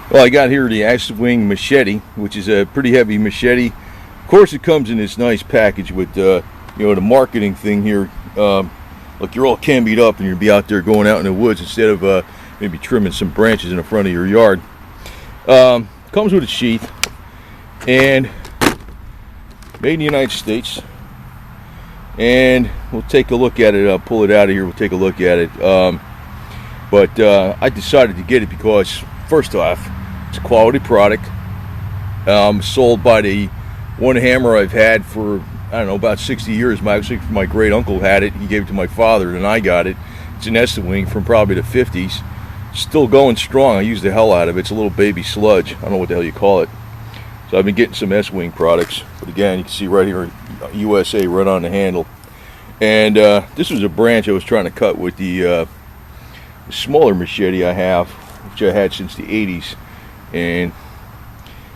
Well, I got here the Estwing Machete, which is a pretty heavy machete. Of course, it comes in this nice package with the marketing thing here. Look, you're all cambied up and you'll be out there going out in the woods instead of maybe trimming some branches in the front of your yard. Comes with a sheath and made in the United States. And we'll take a look at it. I'll pull it out of here. We'll take a look at it. But I decided to get it because, first off, it's a quality product. Sold by the one hammer I've had for, I don't know, about 60 years. My great uncle had it. He gave it to my father, and I got it. It's an Estewing from probably the 50s. Still going strong. I use the hell out of it. It's a little baby sludge. I don't know what the hell you call it. So I've been getting some Estewing products. But again, you can see right here, USA, right on the handle. And this was a branch I was trying to cut with the smaller machete I have, which I had since the 80s. And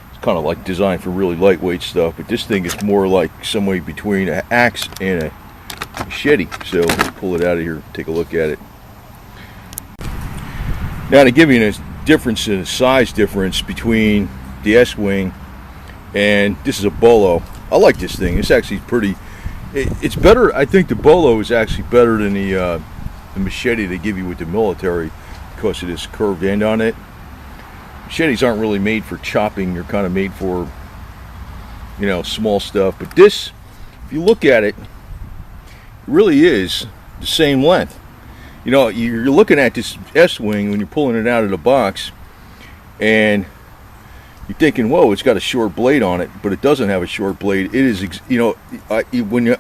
it's kind of like designed for really lightweight stuff. But this thing is more like somewhere between an axe and a machete. So let's pull it out of here and take a look at it. Now, to give you a difference in a size difference between the Estewing and this is a Bolo. I like this thing. It's actually pretty. It's better. I think the Bolo is actually better than the machete they give you with the military because of this curved end on it. Machetes aren't really made for chopping. They're kind of made for, small stuff. But this, if you look at it, it really is the same length. You're looking at this Estewing when you're pulling it out of the box, and you're thinking, whoa, it's got a short blade on it, but it doesn't have a short blade. It is,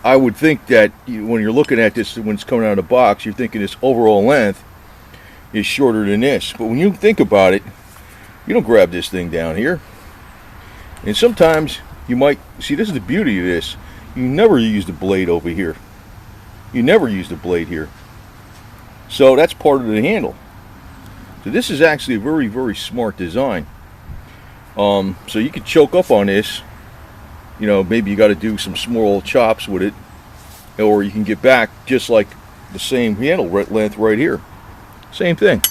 I would think that when you're looking at this, when it's coming out of the box, you're thinking this overall length is shorter than this. But when you think about it, you don't grab this thing down here. And sometimes you might, see, this is the beauty of this. You never use the blade over here. You never use the blade here. So that's part of the handle. So this is actually a very, very smart design. So you could choke up on this. Maybe you got to do some small chops with it, or you can get back just like the same handle length right here. Same thing.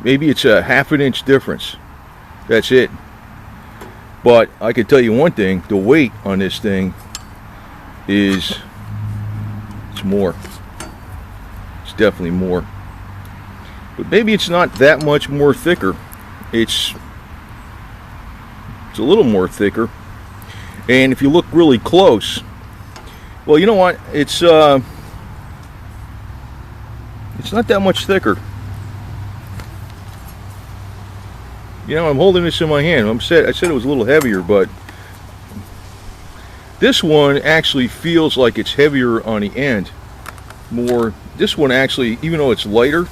Maybe it's a ½ an inch difference. That's it. But I can tell you one thing: the weight on this thing it's more. It's definitely more. But maybe it's not that much more thicker. It's a little more thicker, and if you look really close, well, you know what? It's not that much thicker. I'm holding this in my hand. I said it was a little heavier, but this one actually feels like it's heavier on the end. More. This one actually, even though it's lighter.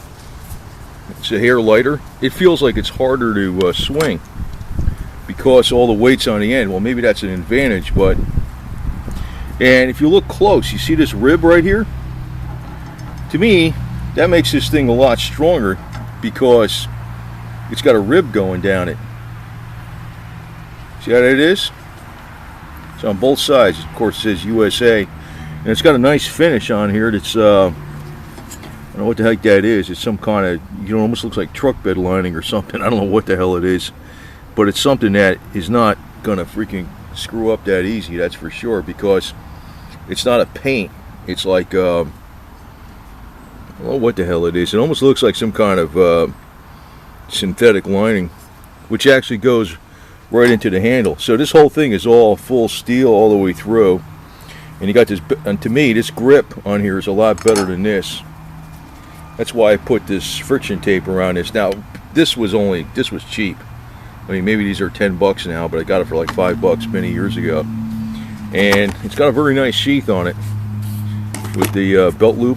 It's a hair lighter. It feels like it's harder to swing because all the weight's on the end. Well, maybe that's an advantage, but and if you look close, you see this rib right here? To me, that makes this thing a lot stronger because it's got a rib going down it. See how that is? It's on both sides. Of course, it says USA, and it's got a nice finish on here. That's I don't know what the heck that is. It's some kind of, almost looks like truck bed lining or something. I don't know what the hell it is. But it's something that is not going to freaking screw up that easy, that's for sure, because it's not a paint. It's like, I don't know what the hell it is. It almost looks like some kind of synthetic lining, which actually goes right into the handle. So this whole thing is all full steel all the way through. And you got this, and to me, this grip on here is a lot better than this. That's why I put this friction tape around this. Now, this was cheap. I mean, maybe these are 10 bucks now, but I got it for like 5 bucks many years ago. And it's got a very nice sheath on it with the belt loop.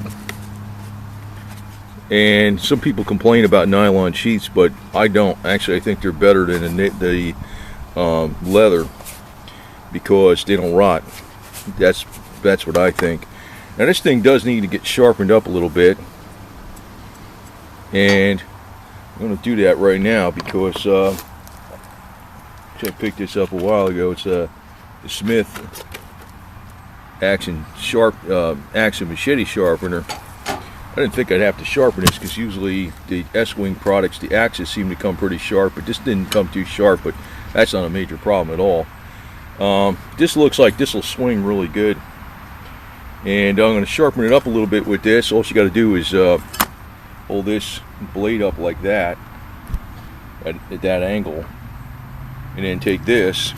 And some people complain about nylon sheaths, but I don't. Actually, I think they're better than the leather because they don't rot. That's what I think. Now, this thing does need to get sharpened up a little bit. And I'm going to do that right now because I picked this up a while ago. It's the Smith Action Machete Sharpener. didn't think I'd have to sharpen this, because usually the Estwing products, the axes seem to come pretty sharp, but this didn't come too sharp, but that's not a major problem at all. This looks like this will swing really good, and I'm going to sharpen it up a little bit with this. All you got to do is hold this blade up like that at that angle, and then take this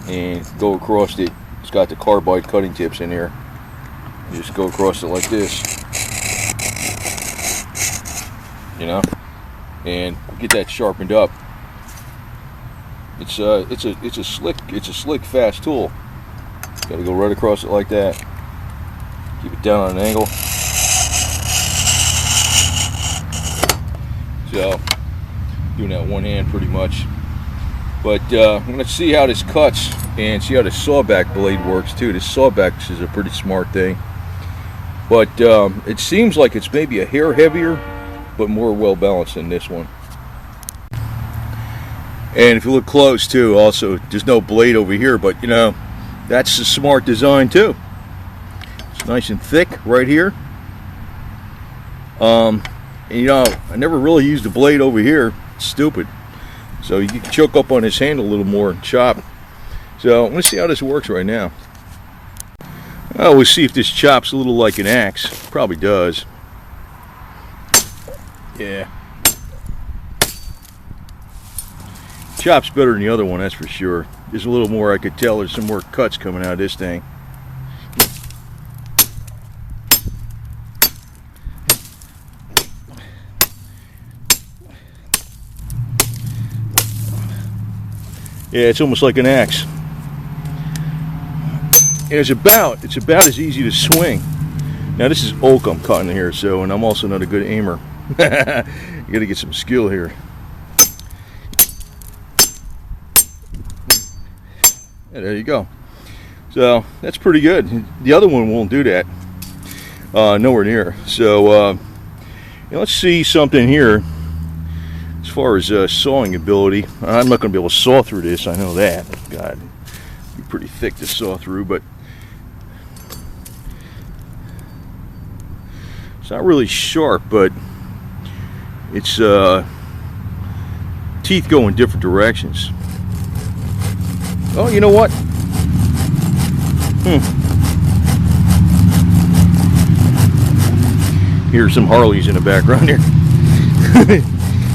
and go across it. It's got the carbide cutting tips in here. You just go across it like this, you know, and get that sharpened up. It's a slick, fast tool. Got to go right across it like that. Keep it down on an angle. So, doing that one hand pretty much. But I'm going to see how this cuts and see how the Sawback blade works too. This Sawback is a pretty smart thing. But it seems like it's maybe a hair heavier, but more well balanced than this one. And if you look close too, also, there's no blade over here, but you know, that's a smart design too. It's nice and thick right here. And you know, I never really used the blade over here. It's stupid. So you can choke up on this handle a little more and chop. So I'm going to see how this works right now. We'll see if this chops a little like an axe. Probably does. Yeah. Chops better than the other one, that's for sure. There's a little more, I could tell there's some more cuts coming out of this thing. Yeah, it's almost like an axe. And it's about as easy to swing. Now this is oak I'm cutting here, so, and I'm also not a good aimer. You gotta get some skill here. Yeah, there you go. So that's pretty good. The other one won't do that. Nowhere near. So you know, let's see something here. As far as sawing ability, I'm not going to be able to saw through this, I know that. God, it'd be pretty thick to saw through, but it's not really sharp, but it's teeth go in different directions. Oh, you know what? Here's some Harleys in the background here.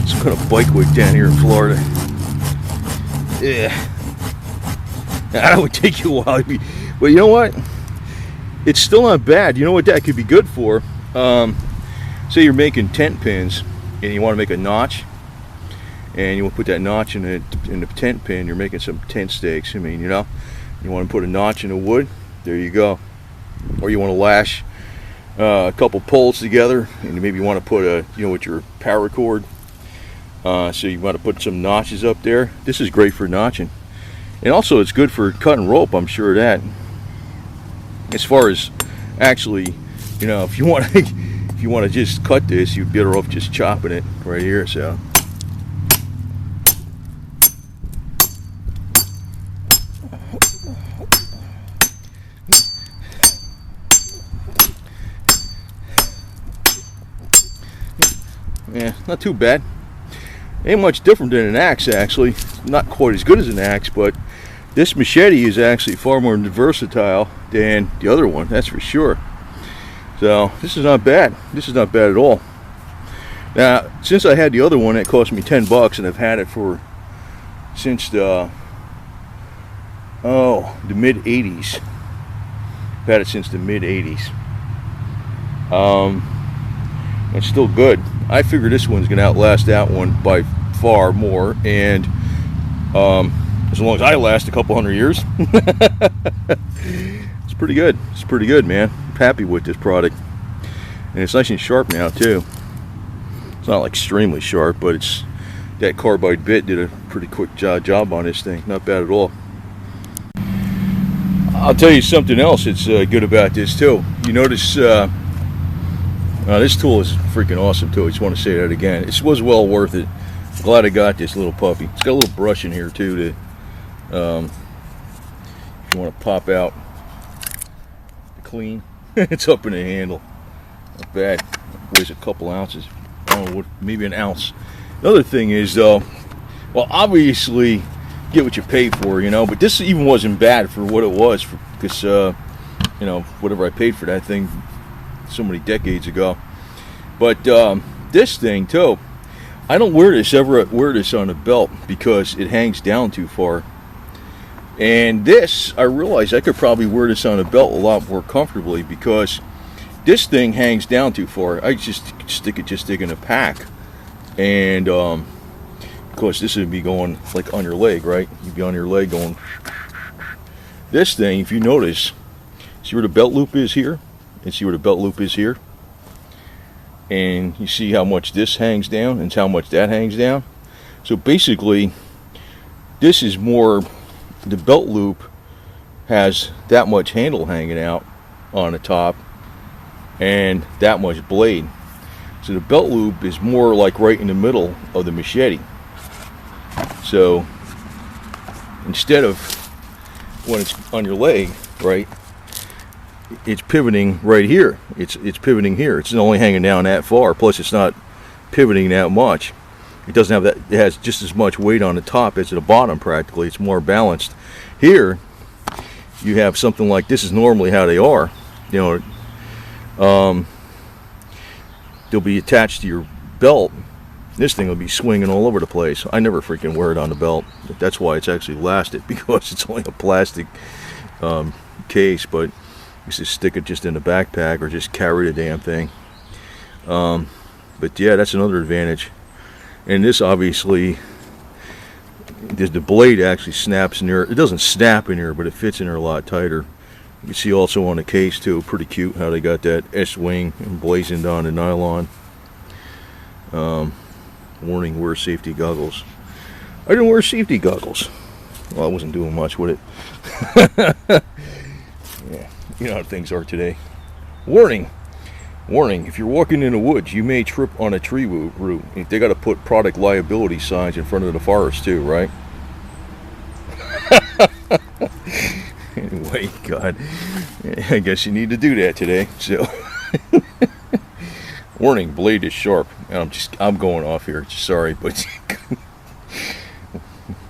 Some kind of bike week down here in Florida. Yeah. That would take you a while. But you know what? It's still not bad. You know what that could be good for? Say you're making tent pins and you want to make a notch, and you want to put that notch in the tent pin. You're making some tent stakes. I mean, you know, you want to put a notch in the wood. There you go. Or you want to lash a couple poles together, and maybe you want to put a, you know, with your paracord. So you want to put some notches up there. This is great for notching, and also it's good for cutting rope. I'm sure of that. As far as actually, you know, if you want to just cut this, you're better off just chopping it right here. So. Yeah, not too bad. Ain't much different than an axe, actually. Not quite as good as an axe, but this machete is actually far more versatile than the other one, that's for sure. So this is not bad. This is not bad at all. Now, since I had the other one, it cost me $10, and I've had it since the mid 80s. I've had it since the mid 80s. It's still good. I figure this one's gonna outlast that one by far more, and as long as I last a couple hundred years. It's pretty good. It's pretty good, man. I'm happy with this product, and it's nice and sharp now too. It's not like extremely sharp, but it's that carbide bit did a pretty quick job on this thing. Not bad at all. I'll tell you something else that's good about this too. You notice this tool is freaking awesome too. I just want to say that again. It was well worth it. I'm glad I got this little puppy. It's got a little brush in here too to if you want to pop out clean. It's up in the handle. Not bad. Weighs a couple ounces. I don't know what, maybe an ounce. The other thing is though, well, obviously get what you pay for, you know, but this even wasn't bad for what it was, because you know, whatever I paid for that thing so many decades ago. But this thing too, I don't ever wear this on a belt because it hangs down too far. And this, I realized I could probably wear this on a belt a lot more comfortably because this thing hangs down too far. I just stick it in a pack, and of course this would be going like on your leg, right? You'd be on your leg going. This thing, if you notice, see where the belt loop is here, and see where the belt loop is here, and you see how much this hangs down and how much that hangs down. So basically, this is more, the belt loop has that much handle hanging out on the top and that much blade. So the belt loop is more like right in the middle of the machete. So instead of when it's on your leg, right, it's pivoting right here. It's pivoting here. It's only hanging down that far. Plus it's not pivoting that much. It doesn't have that. It has just as much weight on the top as at the bottom practically. It's more balanced. Here you have something like this is normally how they are. You know, they'll be attached to your belt. This thing will be swinging all over the place. I never freaking wear it on the belt. That's why it's actually lasted, because it's only a plastic case. But you just stick it just in the backpack or just carry the damn thing. But yeah, that's another advantage. And this obviously, the blade actually snaps in here. It doesn't snap in here, but it fits in here a lot tighter. You can see also on the case too, pretty cute how they got that Estwing emblazoned on the nylon. Warning, wear safety goggles. I didn't wear safety goggles. Well, I wasn't doing much with it. Yeah, you know how things are today. Warning. Warning, if you're walking in the woods, you may trip on a tree root. They got to put product liability signs in front of the forest too, right? Anyway, God, I guess you need to do that today. So, warning, blade is sharp. I'm going off here. Sorry, but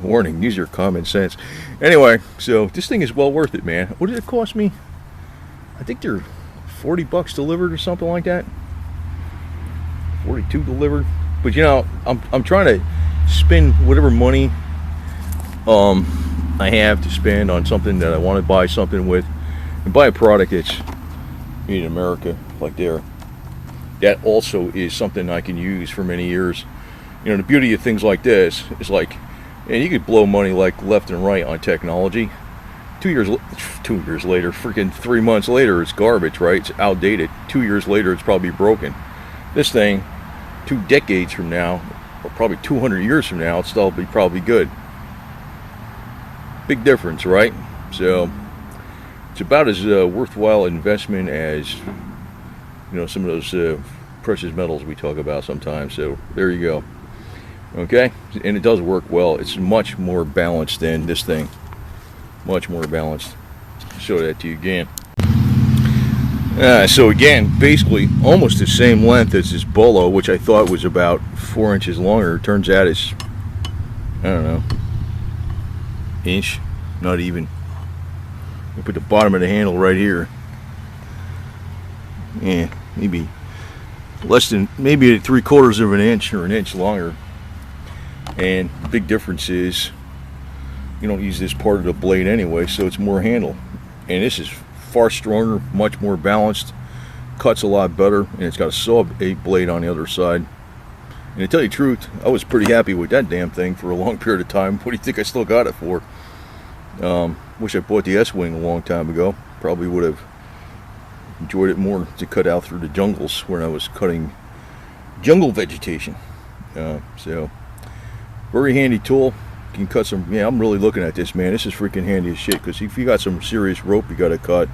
warning, use your common sense. Anyway, so this thing is well worth it, man. What did it cost me? I think they're $40 delivered or something like that. 42 delivered. But you know, I'm trying to spend whatever money I have to spend on something that I want to buy something with, and buy a product that's made in America, like there. That also is something I can use for many years. You know, the beauty of things like this is like, and you could blow money like left and right on technology. 2 years later, freaking 3 months later, it's garbage, right? It's outdated. 2 years later, it's probably broken. This thing, 2 decades from now, or probably 200 years from now, it'll still be probably good. Big difference, right? So it's about as worthwhile investment as, you know, some of those precious metals we talk about sometimes. So there you go. Okay, and it does work well. It's much more balanced than this thing. Much more balanced. I'll show that to you again. So again, basically almost the same length as this Bolo, which I thought was about 4 inches longer. It turns out it's, I don't know, inch, not even. I put the bottom of the handle right here. Yeah, maybe less than, maybe 3/4 of an inch or an inch longer. And the big difference is you don't use this part of the blade anyway, so it's more handle. And this is far stronger, much more balanced, cuts a lot better, and it's got a Sawback blade on the other side. And to tell you the truth, I was pretty happy with that damn thing for a long period of time. What do you think I still got it for? Wish I bought the Estwing a long time ago. Probably would have enjoyed it more to cut out through the jungles when I was cutting jungle vegetation. So, very handy tool. You can cut some, yeah, I'm really looking at this, man. This is freaking handy as shit, because if you got some serious rope you got to cut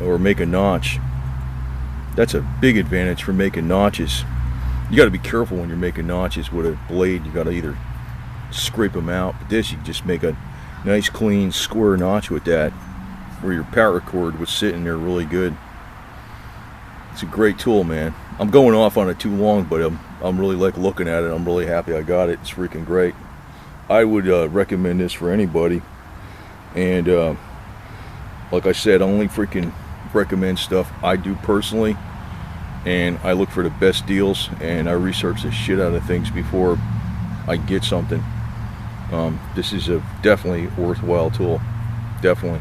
or make a notch, that's a big advantage for making notches. You got to be careful when you're making notches with a blade. You got to either scrape them out, but this, you just make a nice clean square notch with that, where your paracord was sitting there really good. It's a great tool, man. I'm going off on it too long, but I'm really like looking at it. I'm really happy I got it. It's freaking great. I would recommend this for anybody. And like I said, I only freaking recommend stuff I do personally, and I look for the best deals, and I research the shit out of things before I get something. This is a definitely worthwhile tool. Definitely.